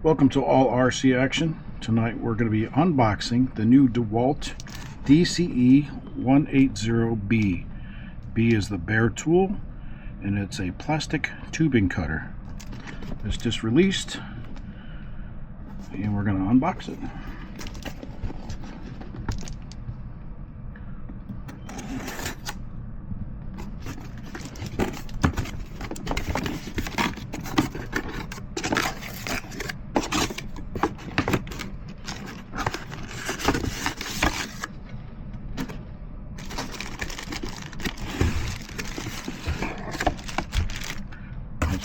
Welcome to All RC Action. Tonight we're going to be unboxing the new DEWALT DCE180B. B is the bare tool, and it's a plastic tubing cutter. It's just released, and we're going to unbox it.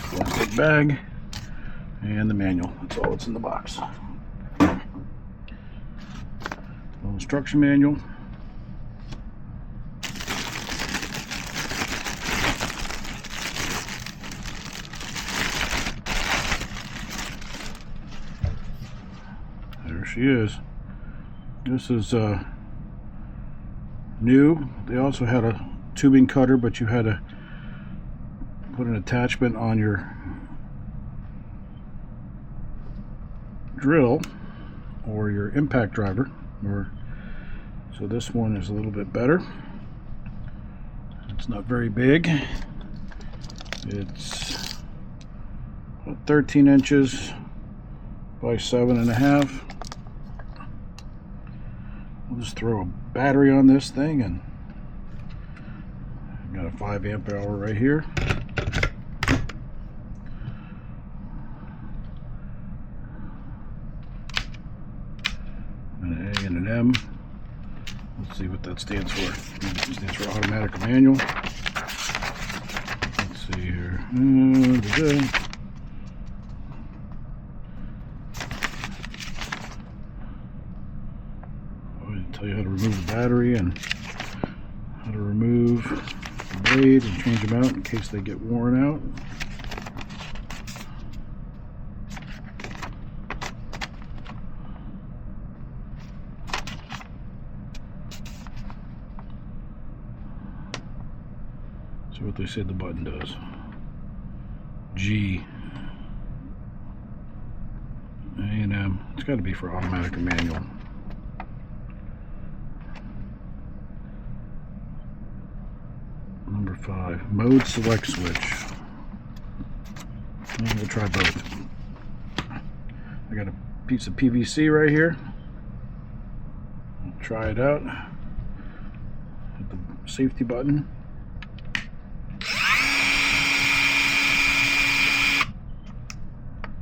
Plastic bag and the manual. That's all that's in the box. Little instruction manual. There she is. This is new. They also had a tubing cutter, but you had to put an attachment on your drill or your impact driver, so this one is a little bit better. It's not very big. It's 13 inches by 7.5. We'll just throw a battery on this thing, and I've got a 5 amp hour right here. An A and an M. Let's see what that stands for. It stands for automatic or manual. Let's see here. I'll tell you how to remove the battery and how to remove the blade and change them out in case they get worn out. See what they said the button does. G, A and M. It's got to be for automatic or manual. Number 5, mode select switch. And we'll try both. I got a piece of PVC right here. I'll try it out. Hit the safety button.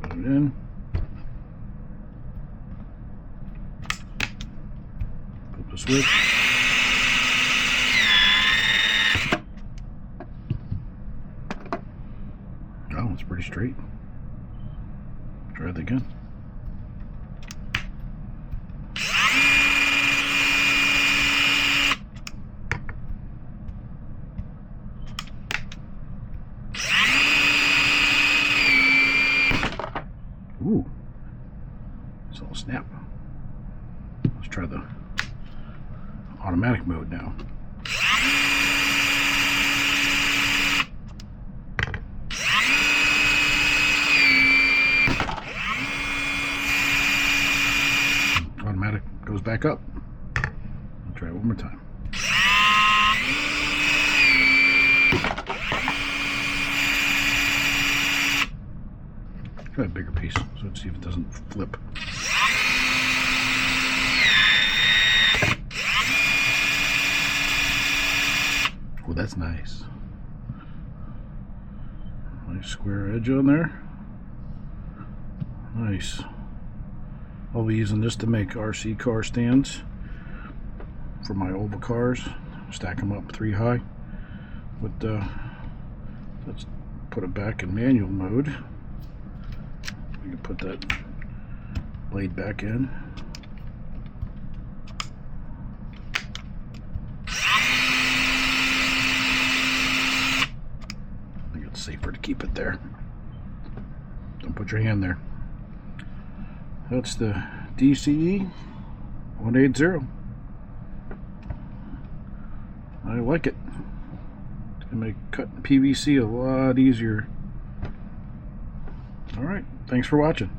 Put it in. Flip the switch. Oh, it's pretty straight. Try it again. Ooh, it's all snap. Let's try the automatic mode now. Automatic goes back up. I'll try it one more time. Try a bigger piece, so let's see if it doesn't flip. Oh, that's nice. Nice square edge on there. Nice. I'll be using this to make RC car stands for my oval cars. Stack them up 3 high. But let's put it back in manual mode. We can put that blade back in. I think it's safer to keep it there. Don't put your hand there. That's the DCE180. I like it. It's gonna make cutting PVC a lot easier. Alright, thanks for watching.